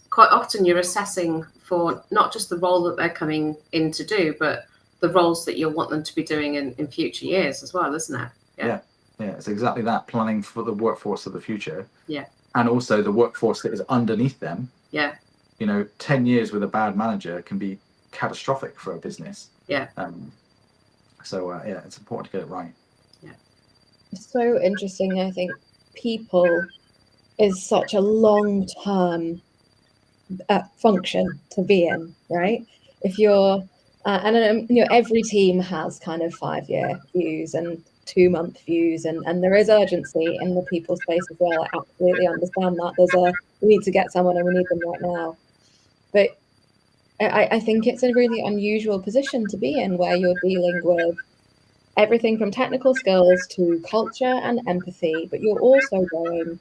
quite often you're assessing for not just the role that they're coming in to do, but the roles that you'll want them to be doing in future years as well, isn't it? Yeah, it's exactly that, planning for the workforce of the future. Yeah. And also the workforce that is underneath them. Yeah. 10 years with a bad manager can be catastrophic for a business. Yeah. So it's important to get it right. Yeah. It's so interesting. I think people is such a long-term function to be in, right? If you're every team has kind of 5-year views and 2-month views, and there is urgency in the people space as well. I absolutely understand that. We need to get someone and we need them right now. But I think it's a really unusual position to be in, where you're dealing with everything from technical skills to culture and empathy, but you're also going,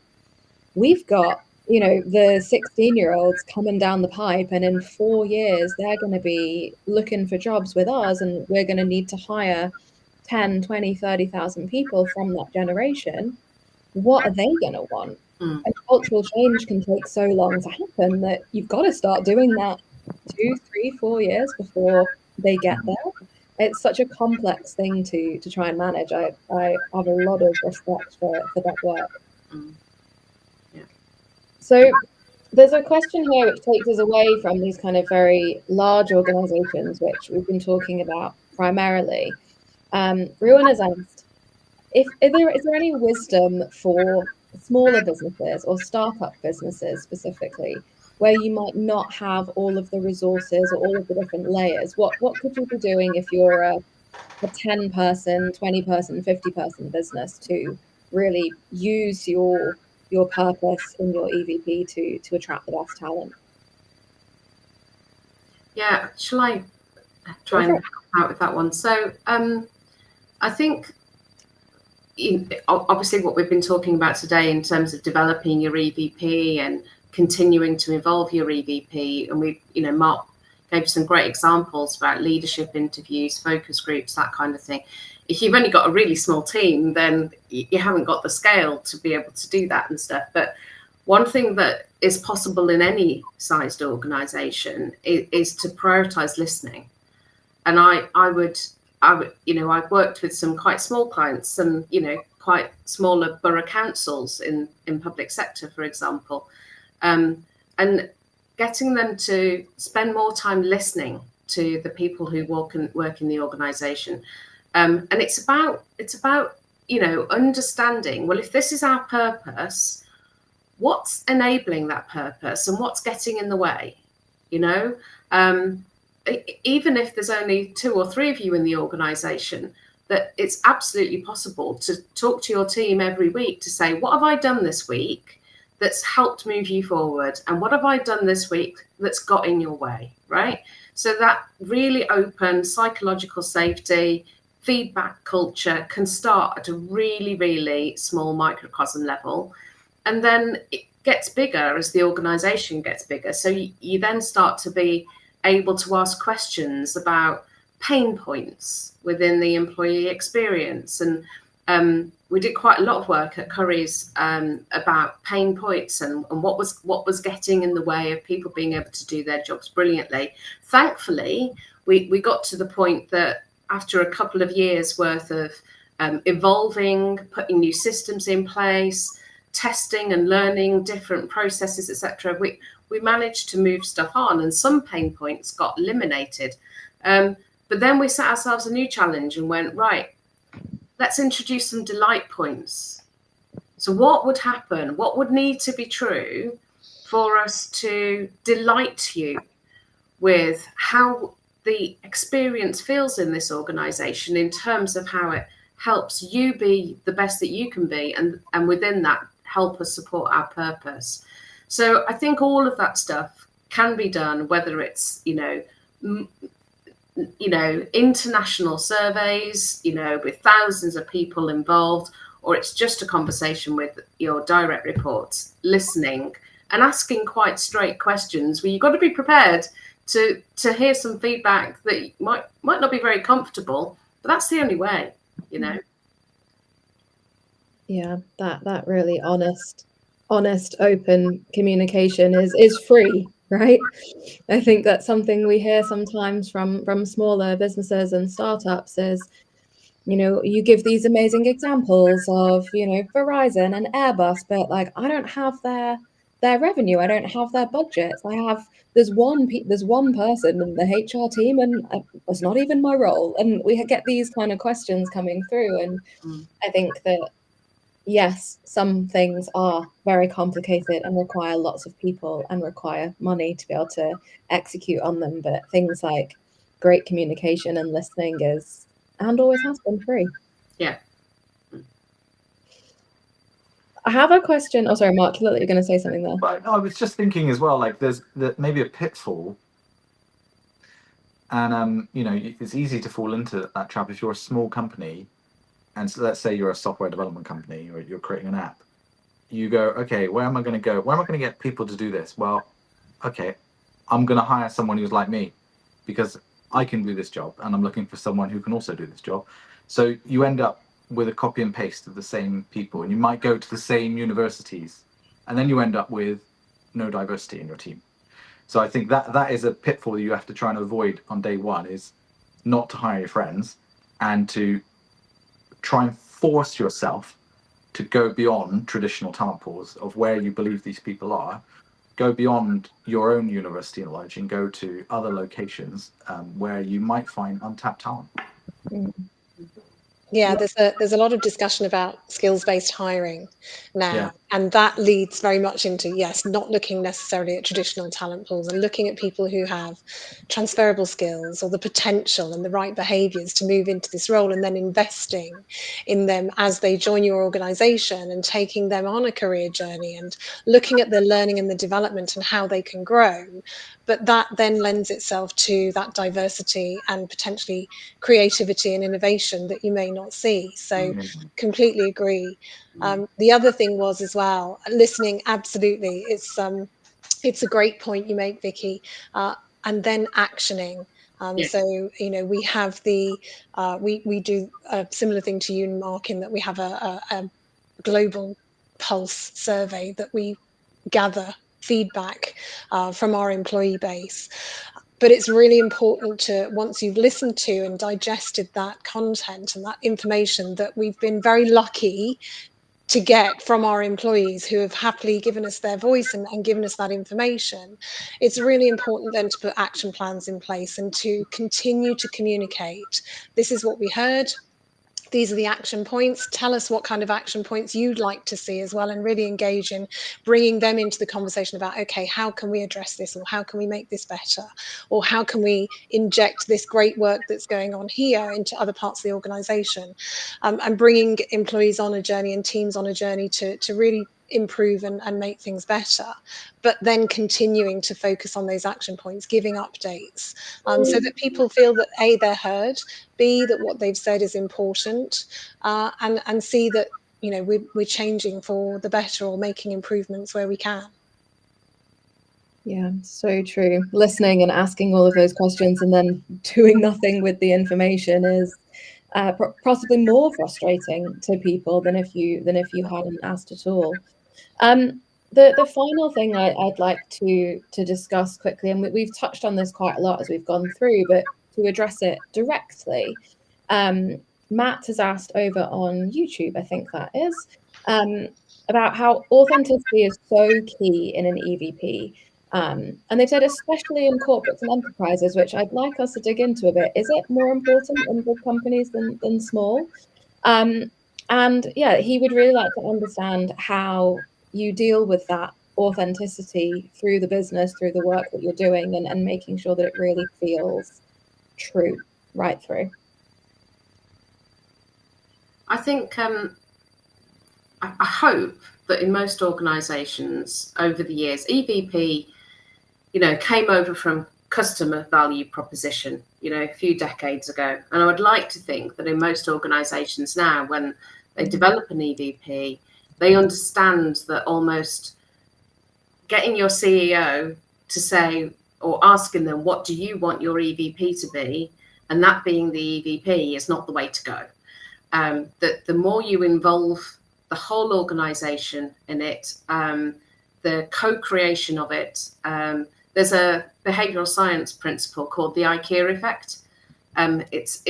we've got the 16-year-olds coming down the pipe, and in 4 years they're going to be looking for jobs with us, and we're going to need to hire 10, 20, 30,000 people from that generation. What are they going to want? And cultural change can take so long to happen that you've got to start doing that 2, 3, 4 years before they get there. It's such a complex thing to try and manage. I have a lot of respect for that work. So there's a question here which takes us away from these kind of very large organizations, which we've been talking about primarily. Ruan has asked, is there any wisdom for smaller businesses or startup businesses specifically, where you might not have all of the resources or all of the different layers? What could you be doing if you're a 10-person, 20-person, 50-person business to really use your purpose in your EVP to attract the best talent? Yeah, shall I try and help out with that one? So I think obviously what we've been talking about today in terms of developing your EVP and continuing to evolve your EVP, and we, Mark gave some great examples about leadership interviews, focus groups, that kind of thing. If you've only got a really small team, then you haven't got the scale to be able to do that and stuff. But one thing that is possible in any sized organization is to prioritize listening. And I've worked with some quite small clients, some, quite smaller borough councils in public sector, for example, and getting them to spend more time listening to the people who work in the organization. And it's about understanding, well, if this is our purpose, what's enabling that purpose and what's getting in the way? Even if there's only 2 or 3 of you in the organization, that it's absolutely possible to talk to your team every week to say, what have I done this week that's helped move you forward? And what have I done this week that's got in your way, right? So that really open psychological safety, feedback culture can start at a really, really small microcosm level. And then it gets bigger as the organization gets bigger. So you then start to be able to ask questions about pain points within the employee experience. And we did quite a lot of work at Currys about pain points and what was getting in the way of people being able to do their jobs brilliantly. Thankfully, we got to the point that after a couple of years worth of evolving, putting new systems in place, testing and learning different processes, etc., we managed to move stuff on, and some pain points got eliminated. But then we set ourselves a new challenge and went, right, let's introduce some delight points. So what would happen? What would need to be true for us to delight you with how the experience feels in this organization in terms of how it helps you be the best that you can be, and within that, help us support our purpose. So I think all of that stuff can be done, whether it's, international surveys, with thousands of people involved, or it's just a conversation with your direct reports, listening and asking quite straight questions where you've got to be prepared to hear some feedback that might not be very comfortable, but that's the only way, Yeah, that really honest, open communication is free, right? I think that's something we hear sometimes from smaller businesses and startups is, you give these amazing examples of, Verizon and Airbus, but like I don't have their revenue, I don't have their budgets. There's one person in the HR team, and it's not even my role. And we get these kind of questions coming through, and I think that yes, some things are very complicated and require lots of people and require money to be able to execute on them. But things like great communication and listening is, and always has been, free. Yeah. I have a question. Oh, sorry, Mark, you look like you're going to say something there. But no, I was just thinking as well, like there's maybe a pitfall. And, it's easy to fall into that trap if you're a small company. And so let's say you're a software development company or you're creating an app. You go, okay, where am I going to go? Where am I going to get people to do this? Well, okay, I'm going to hire someone who's like me because I can do this job and I'm looking for someone who can also do this job. So you end up with a copy and paste of the same people, and you might go to the same universities, and then you end up with no diversity in your team. So I think that is a pitfall that you have to try and avoid on day one, is not to hire your friends and to try and force yourself to go beyond traditional talent pools of where you believe these people are, go beyond your own university knowledge and go to other locations where you might find untapped talent. Yeah, there's a lot of discussion about skills-based hiring now, and that leads very much into, yes, not looking necessarily at traditional talent pools and looking at people who have transferable skills or the potential and the right behaviours to move into this role, and then investing in them as they join your organisation and taking them on a career journey and looking at their learning and the development and how they can grow. But that then lends itself to that diversity and potentially creativity and innovation that you may not see. So completely agree. The other thing was as well, listening, absolutely. It's a great point you make, Vicki. And then actioning. So, we have we do a similar thing to you, Mark, in that we have a global pulse survey that we gather feedback from our employee base. But it's really important to, once you've listened to and digested that content and that information that we've been very lucky to get from our employees who have happily given us their voice and given us that information, it's really important then to put action plans in place and to continue to communicate. This is what we heard. these are the action points. Tell us what kind of action points you'd like to see as well, and really engage in bringing them into the conversation about, okay, how can we address this, or how can we make this better, or how can we inject this great work that's going on here into other parts of the organization, and bringing employees on a journey and teams on a journey to really improve and make things better, but then continuing to focus on those action points, giving updates, so that people feel that A, they're heard, B, that what they've said is important, and C, that we're changing for the better or making improvements where we can. Yeah, so true. Listening and asking all of those questions and then doing nothing with the information is possibly more frustrating to people than if you hadn't asked at all. The final thing I'd like to discuss quickly, and we've touched on this quite a lot as we've gone through, but to address it directly, Matt has asked over on YouTube, I think that is, about how authenticity is so key in an EVP. And they've said, especially in corporates and enterprises, which I'd like us to dig into a bit. Is it more important in big companies than small? And yeah, he would really like to understand how you deal with that authenticity through the business, through the work that you're doing, and making sure that it really feels true right through. I think I hope that in most organisations over the years, EVP, came over from customer value proposition, a few decades ago. And I would like to think that in most organisations now, when they develop an EVP, they understand that almost getting your CEO to say, or asking them, what do you want your EVP to be? And that being the EVP is not the way to go. That the more you involve the whole organisation in it, the co-creation of it, there's a behavioural science principle called the IKEA effect. It's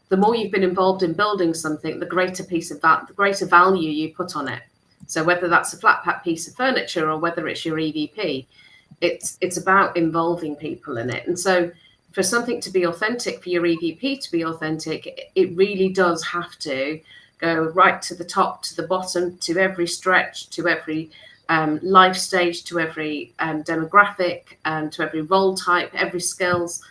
the more you've been involved in building something, the greater the greater value you put on it. So whether that's a flat pack piece of furniture or whether it's your EVP, it's about involving people in it. And so for something to be authentic, for your EVP to be authentic, it really does have to go right to the top, to the bottom, to every stretch, to every life stage, to every demographic, to every role type, every skills.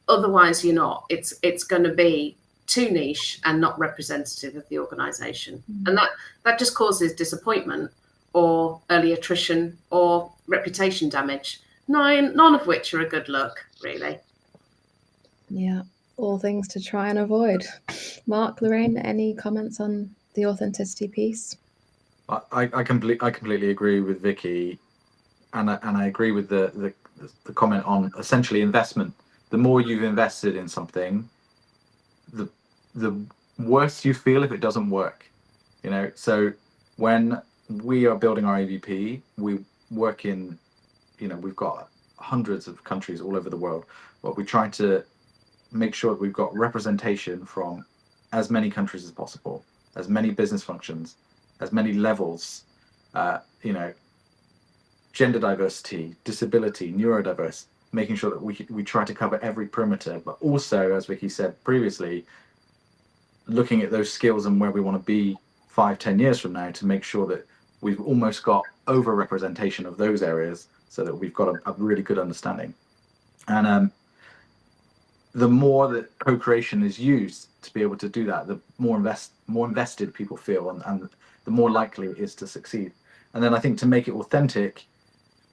Otherwise, you're not. It's going to be too niche and not representative of the organisation, and that just causes disappointment or early attrition or reputation damage. None of which are a good look, really. Yeah, all things to try and avoid. Mark, Lorraine, any comments on the authenticity piece? I completely agree with Vicki, and I agree with the comment on essentially investment. The more you've invested in something, the worse you feel if it doesn't work. So when we are building our EVP, we work in, we've got hundreds of countries all over the world, but we try to make sure that we've got representation from as many countries as possible, as many business functions, as many levels, gender diversity, disability, neurodiverse, making sure that we try to cover every perimeter, but also, as Vicki said previously, looking at those skills and where we want to be 5-10 years from now to make sure that we've almost got over-representation of those areas so that we've got a really good understanding. And the more that co-creation is used to be able to do that, the more invested people feel, and the more likely it is to succeed. And then I think to make it authentic,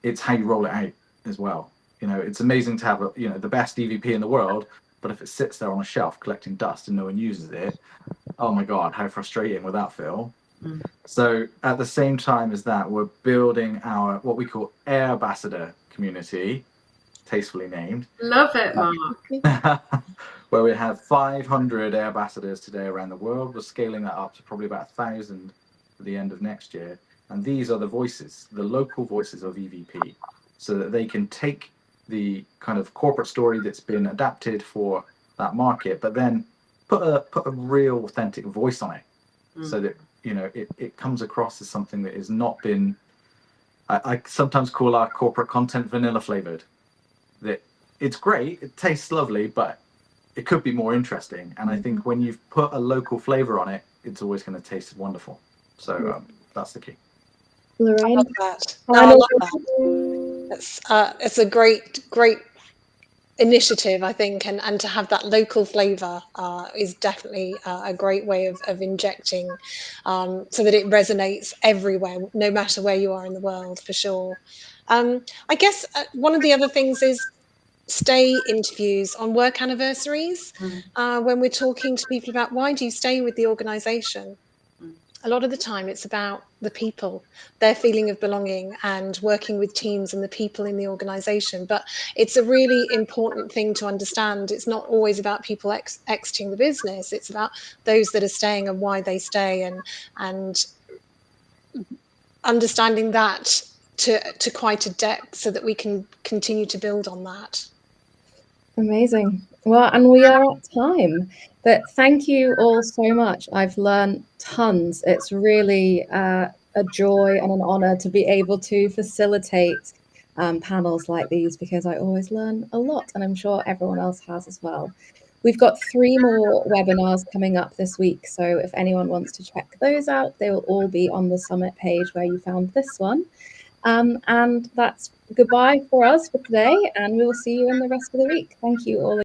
it's how you roll it out as well. It's amazing to have the best EVP in the world, but if it sits there on a shelf collecting dust and no one uses it, oh my God, how frustrating would that feel? So at the same time as that, we're building our what we call Airbassador community, tastefully named. Love it, Mark. Where we have 500 Airbassadors today around the world. We're scaling that up to probably about 1,000 at the end of next year. And these are the voices, the local voices of EVP, so that they can take the kind of corporate story that's been adapted for that market, but then put a real authentic voice on it, so that it comes across as something that has not been. I sometimes call our corporate content vanilla flavored. That it's great, it tastes lovely, but it could be more interesting. And I think when you've put a local flavor on it, it's always going to taste wonderful. So that's the key. Lorraine, I love that. No, I love that. It's a great initiative, I think, and to have that local flavour is definitely a great way of injecting, so that it resonates everywhere, no matter where you are in the world, for sure. I guess one of the other things is stay interviews on work anniversaries, when we're talking to people about why do you stay with the organisation. A lot of the time it's about the people, their feeling of belonging and working with teams and the people in the organisation. But it's a really important thing to understand. It's not always about people exiting the business. It's about those that are staying and why they stay, and understanding that to quite a depth so that we can continue to build on that. Amazing. Well, and we are at time, but thank you all so much. I've learned tons. It's really a joy and an honor to be able to facilitate panels like these, because I always learn a lot, and I'm sure everyone else has as well. We've got 3 more webinars coming up this week, so if anyone wants to check those out, they will all be on the summit page where you found this one. And that's goodbye for us for today, and we will see you in the rest of the week. Thank you all.